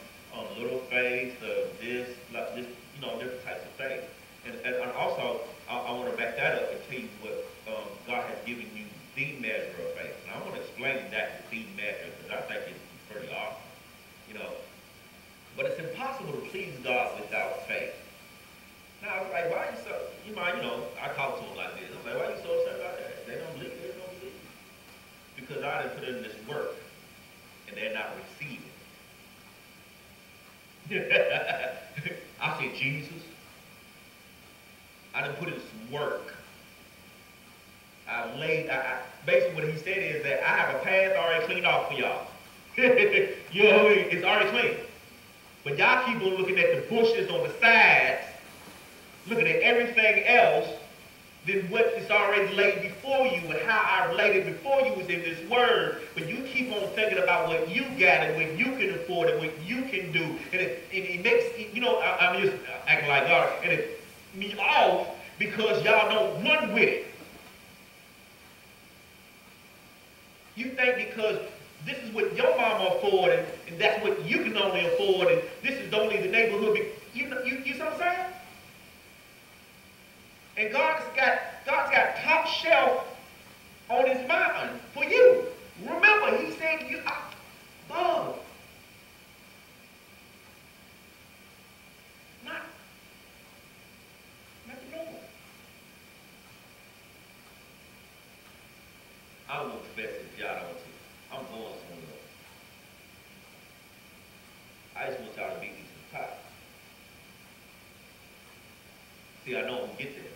little faith, this, different types of faith. And also, I want to back that up and tell you what God has given you the measure of faith. And I want to explain that the measure because I think it's pretty awesome. But it's impossible to please God without faith. Now, I was like, why are you so, I talk to them like this. I'm like, why are you so upset about that? They don't believe. Because I done put in this work, and they're not receiving. I said, Jesus, I done put in some work. Basically what he said is that I have a path already cleaned off for y'all. You know what I mean? It's already clean. But y'all keep on looking at the bushes on the sides, looking at everything else, than what is already laid before you, and how I laid it before you was in this word. But you keep on thinking about what you got and what you can afford and what you can do. And it makes, I'm just acting like God, and it me off because y'all don't run with it. You think because this is what your mama afford, and that's what you can only afford, and this is only the neighborhood. You see what I'm saying? And God's got top shelf on his mountain for you. Remember, he said to you, above. Not the normal. I don't know the best if y'all don't see. I'm going somewhere. I just want y'all to beat me to the top. See, I know I'm gonna get there.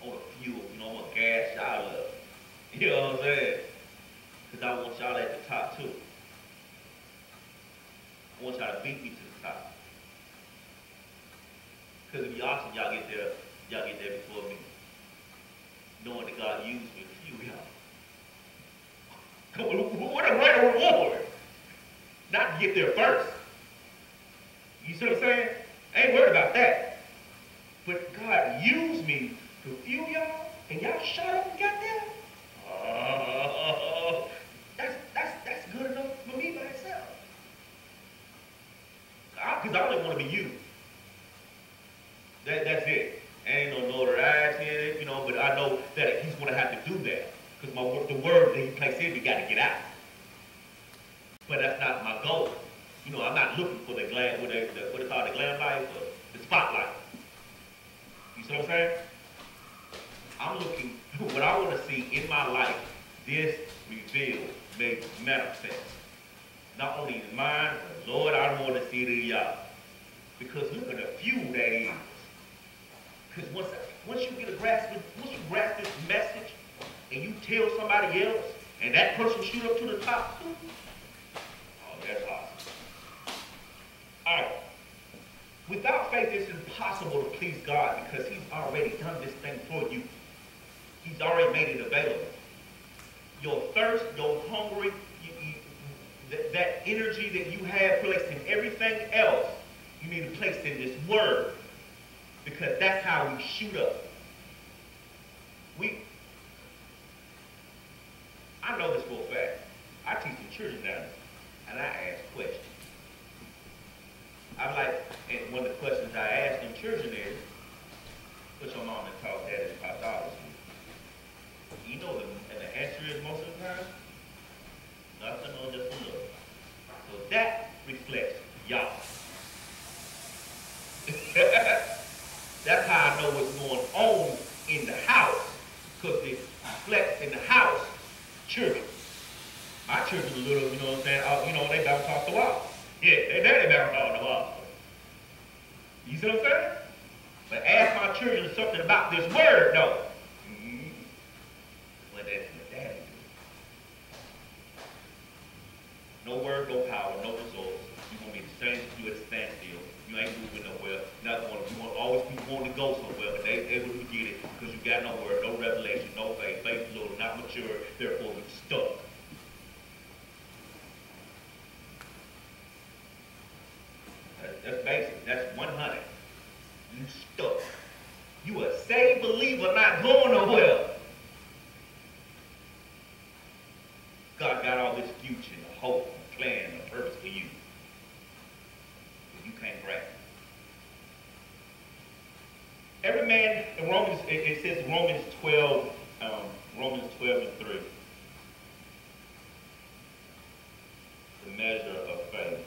I want to fuel, I'm gonna gas y'all up. You know what I'm saying? Because I want y'all at the top too. I want y'all to beat me to the top. Because it'd be awesome y'all get there before me. Knowing that God used me to fuel y'all. Come on, what a greater reward. Not to get there first. You see what I'm saying? I ain't worried about that. But God used me to fuel y'all, and y'all shut up and got there? That's good enough for me by itself. Because I only want to be you. That's it. Ain't no notoriety in it, but I know that he's going to have to do that. Because the word that he placed in me got to get out. But that's not my goal. I'm not looking for the glam, what it's called, the glam light, or the spotlight. You see what I'm saying? I'm looking for what I want to see in my life, this revealed, made manifest. Not only in mine, but Lord, I want to see it in y'all. Because look at the fuel that is. Because once you grasp this message, and you tell somebody else, and that person shoot up to the top, oh, that's awesome. All right. Without faith, it's impossible to please God because he's already done this thing for you. He's already made it available. Your thirst, your hungry, that energy that you have placed in everything else, you need to place in this word because that's how we shoot up. I know this for a fact. I teach the children down there, and I ask questions. And one of the questions I ask them children is, what your mom and taught dad is pathology? And the answer is most of the time, nothing or just a little. So that reflects y'all. That's how I know what's going on in the house, because it reflects in the house. Children. My children are little, you know what I'm saying? They bounce off the wall. Yeah, they bounce off the wall. You see what I'm saying? But ask my children something about this word, though. Well, that's what daddy do. No word, no power, no results. You're going to be the same as you at a standstill. You ain't moving nowhere. You want always be wanting to go somewhere, but they able to get it because you got no word, no revelation, no faith. Faith little, not mature, therefore you're stuck. That's basic. That's 100. You stuck. You a saved believer not going nowhere. God got all this future and a hope and a plan and a purpose for you. But you can't grasp it. Every man, in Romans, it says Romans 12 and 3. The measure of faith.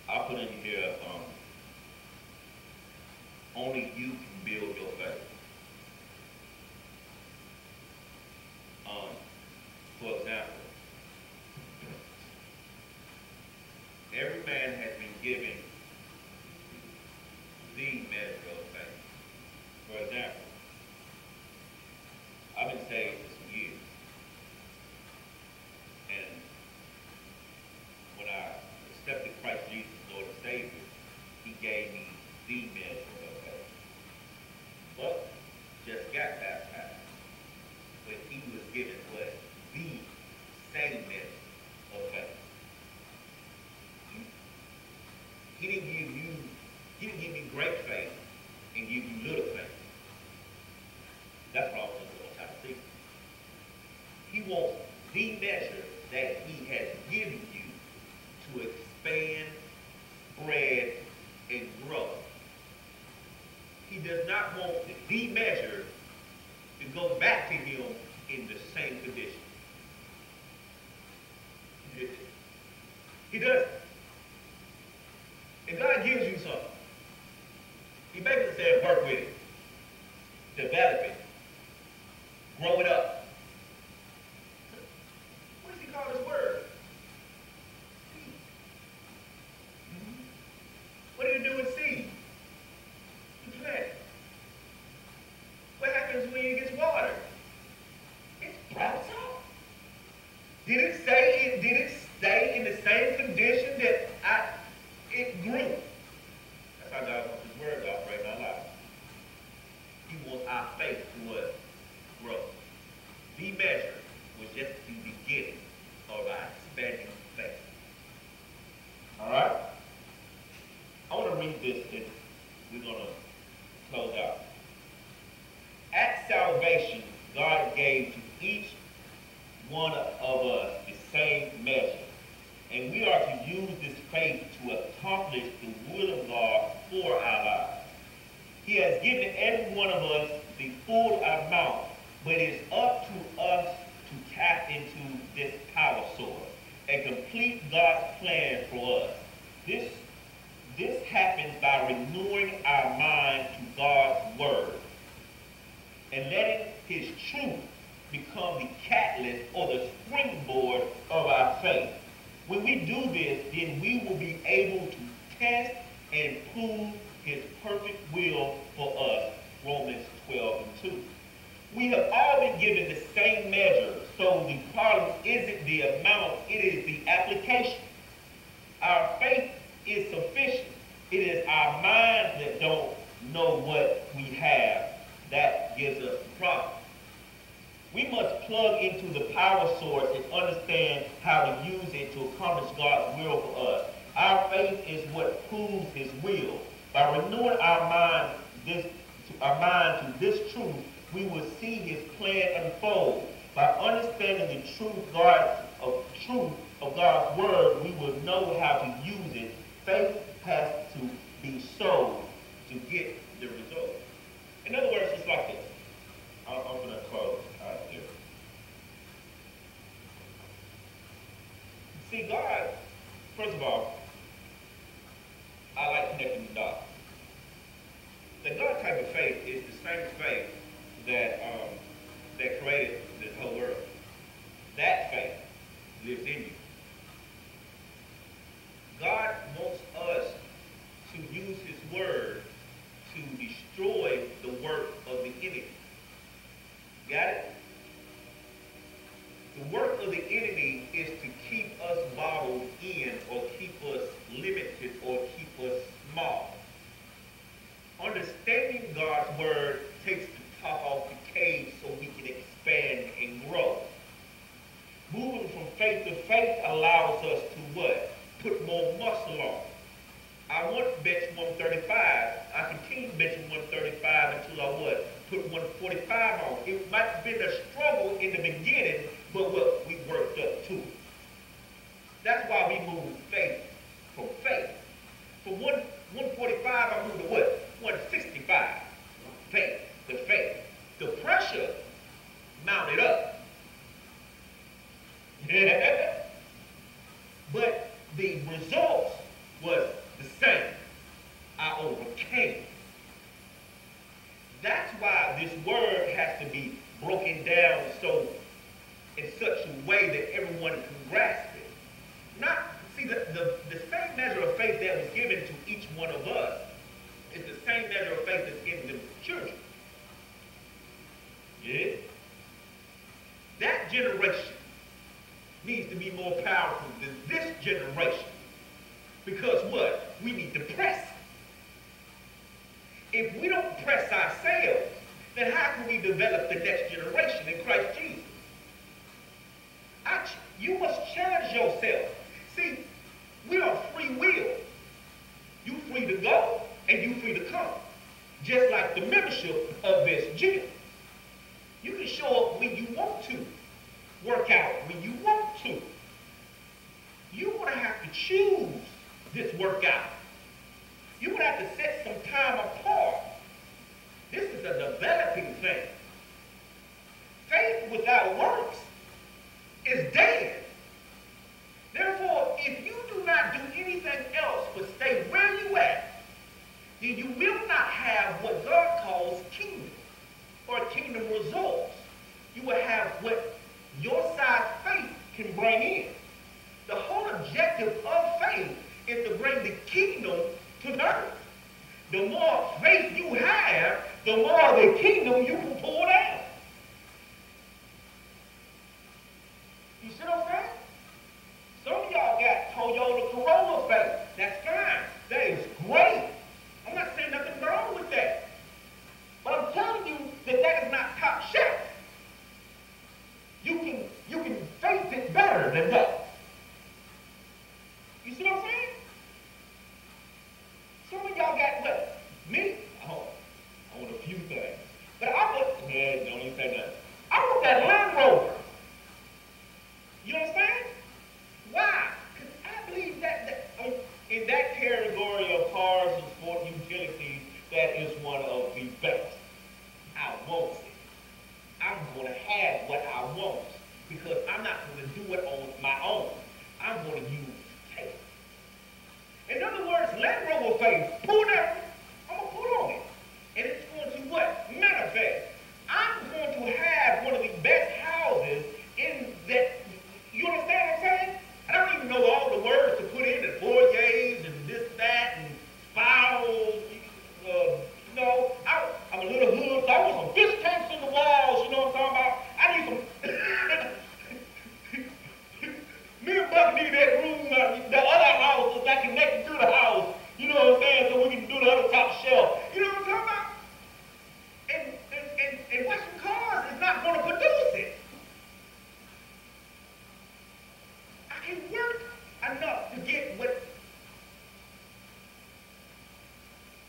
I put in here, only you can build your faith. For example, every man has been given the measure of faith. For example, I've been saved for some years. And when I accepted Christ Jesus as Lord and Savior, he gave me the measure of faith. But just got baptized, but he was given what? The sameness of faith. He didn't give you great faith and give you little faith. That's what I was trying to see. He wants the measure that he has given you to expand, spread, and grow. He does not want the measure to go back to him in the same condition. He doesn't. If God gives you something, he basically said work with it, develop it, grow it up. What does he call this word? Seed. What do you do with seed? You plant it. What happens when it gets watered? It sprouts up. Did it stay in the same condition that it grew? That's how God wants his word to operate in our lives. He wants our faith to what? Grow. The measure was just the beginning of our expanding faith. All right? I want to read this and we're going to close out. At salvation, God gave to each one of us the same measure. And we are to use this faith to accomplish the will of God for our lives. He has given every one of us the full amount, but it's up to us to tap into this power source and complete God's plan for us. This happens by renewing our mind to God's word and letting his truth become the catalyst or the springboard of our faith. When we do this, then we will be able to test and prove his perfect will for us, Romans 12:2. We have all been given the same measure, so the problem isn't the amount, it is the application. Our faith is sufficient. It is our minds that don't know what we have that gives us the problem. We must plug into the power source and understand how to use it to accomplish God's will for us. Our faith is what proves his will. By renewing our mind to this truth, we will see his plan unfold. By understanding the truth of God's word, we will know how to use it. Faith has to be sown to get the result. In other words, it's like this. I'm going to close out here. See, God, first of all, I like connecting the dots. The God type of faith is the same faith that created this whole world. That faith lives in you. God wants us to use his word to destroy the work of the enemy. Got it? The work of the enemy is to keep us bottled in or keep us limited or keep us small. Understanding God's word takes the top off the cage so we can expand and grow. Moving from faith to faith allows us to what? Put more muscle on. I once benched 135. I continued benching 135 until I what? Put 145 on. It might have been a struggle in the beginning, but what? We worked up to it. That's why we moved faith from faith. From 145, I moved to what? 165. Faith to faith. The pressure mounted up. But the results was the same. I overcame. That's why this word has to be broken down in such a way that everyone can grasp it. The same measure of faith that was given to each one of us is the same measure of faith that's given to the children. Yeah? That generation needs to be more powerful than this generation. Because what? We need to press. If we don't press ourselves, then how can we develop the next generation in Christ Jesus? You must challenge yourself. See, we are free will. You free to go and you free to come. Just like the membership of this gym. You can show up when you want to. Work out when you want to. You're going to have to choose this workout. You're going to have to set some time apart. This is a developing thing. Faith without works is dead. Therefore, if you do not do anything else but stay where you at, then you will not have what God calls kingdom or kingdom results. You will have what your size faith can bring in. The whole objective of faith is to bring the kingdom to the earth. The more faith you have, the more the kingdom you can pull down. You see what I'm saying? Some of y'all got Toyota Corolla faith. That's fine. That is great. I'm not saying nothing wrong with that. But I'm telling you that that is not top shelf. You can faith it better than that. You see what I'm saying? Some of y'all got what? Me? I want a few things. But I want, man, don't even say nothing. I want that Land Rover. You understand? Why? Because I believe that in that category of cars and sport utilities, that is one of the best. I want it. I'm going to have what I want because I'm not going to do it on my own. I'm going to use faith. In other words, Land Rover faith, pull down, I'm going to put on it. And it's going to what? Manifest. I'm going to have one of the best houses in that. You understand what I'm saying? I don't even know all the words to put in, the foyers and this, that, and spirals. I'm a little hood, so I want some fish tanks in the walls, you know what I'm talking about? I need some... Me and Buck need that room, the other house is like connected to the house, you know what I'm saying, so we can do the other top shelf. You know what I'm talking about? And washing cars is not going to produce it. I can work enough to get what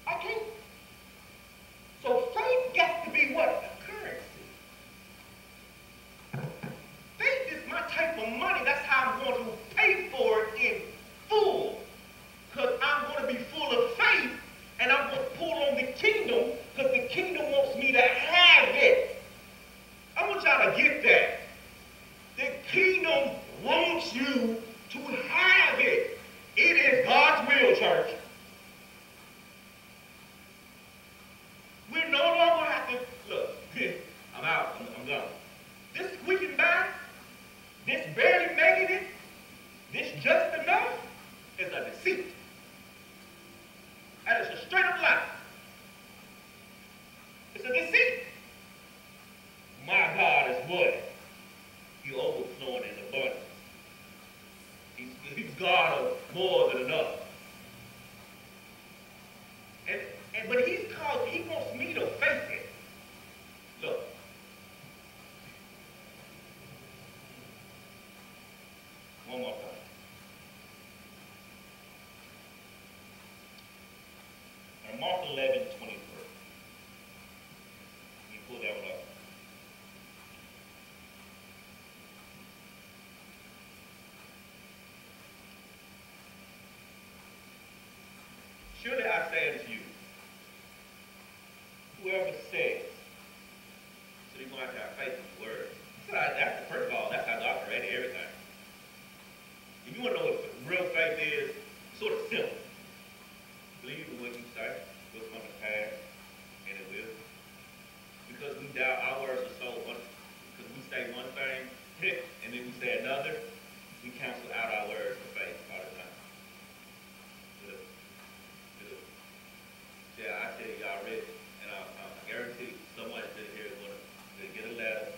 I can't. So faith got to be what? A currency. Faith is my type of money. That's how I'm going to pay for it in full. Because I'm going to be full of faith and I'm going to pull on the kingdom because the kingdom wants me to have it. I want y'all to get that. The kingdom wants you to have it. It is God's will, church. We no longer have to, look, I'm out, I'm gone. This squeaking by, this barely making it, this just enough is a deceit. That is a straight up lie. It's a deceit. My God is what? He overflowing in abundance. He's God of more than enough. But he wants me to face it. Look. One more time. Now Mark 11:23. You pull that one up. Surely I say unto you, whoever says, so you're going to have faith in the word. So that's the first of all, that's how God created everything. If you want to know what real faith is, it's sort of simple. Believe in what you say, what's going to pass, and it will. Because we doubt, our words are so, because we say one thing, and then we say another, we cancel out our words of faith all the time. Yeah, I tell you already, and I guarantee someone sitting here is going to get a letter.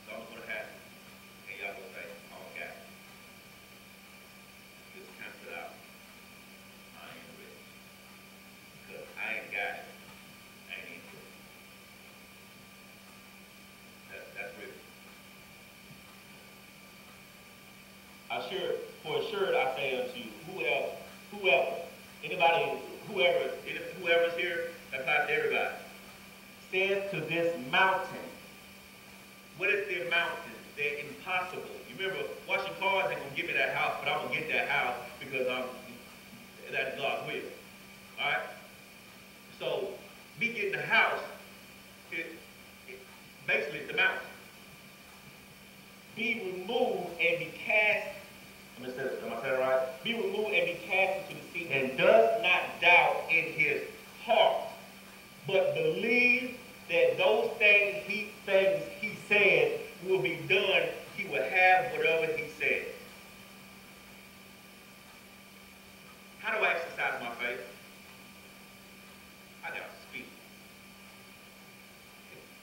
Something's going to happen, and y'all going to say, oh, God. Just cancel For assured I say unto you, whoever, anybody, whoever's here, that applies to everybody, says to this mountain, what is the mountain? They're impossible. You remember, washing cars ain't gonna give me that house, but I'm gonna get that house because that's God's will. All right. So me getting the house, basically it's the mountain. Be removed and be cast. Am I saying it right? Be removed and be cast into the sea, and does not doubt in his heart, but believe that those things he said will be done. He will have whatever he said. How do I exercise my faith? I gotta speak.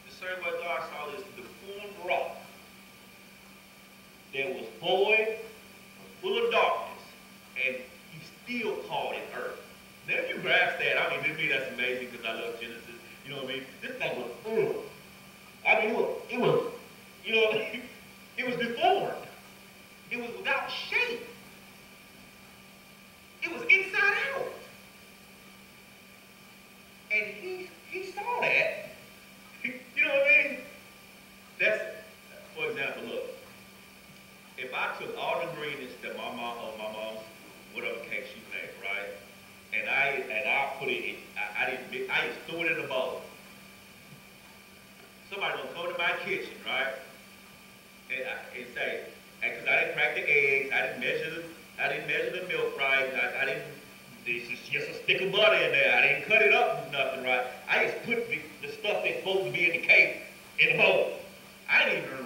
The same way God saw this deformed rock that was void, full of darkness, and he still called it earth. Now if you grasp that, I mean, to me that's amazing because I love Genesis. You know what I mean? This thing was, I mean, it was, you know, it was deformed. It was without shape. It was inside out. And he saw that. You know what I mean? That's, for example, look. If I took all the ingredients that my mom's, whatever cake she made, right? And I put it in, I just threw it in a bowl. Somebody gonna come to my kitchen, right? And say, because I didn't crack the eggs, I didn't measure the milk right, I didn't, there's just a stick of butter in there, I didn't cut it up with nothing, right? I just put the stuff that's supposed to be in the cake in the bowl. I didn't even know.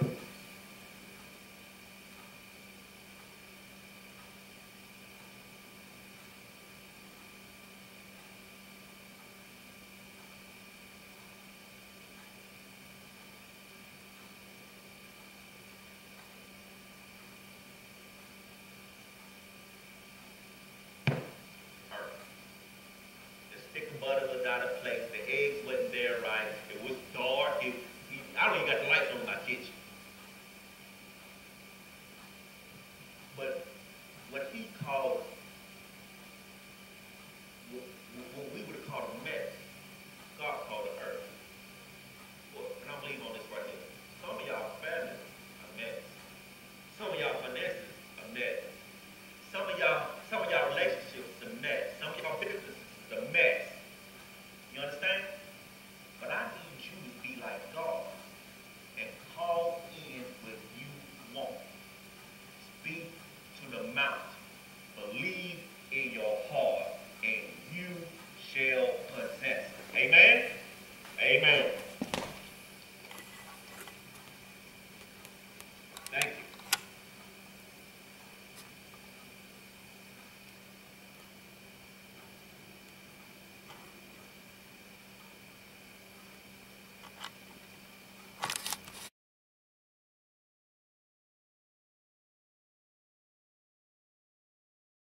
Butter was out of place. The eggs wasn't there right. It was dark. I don't even got the lights on in my kitchen. But what he called,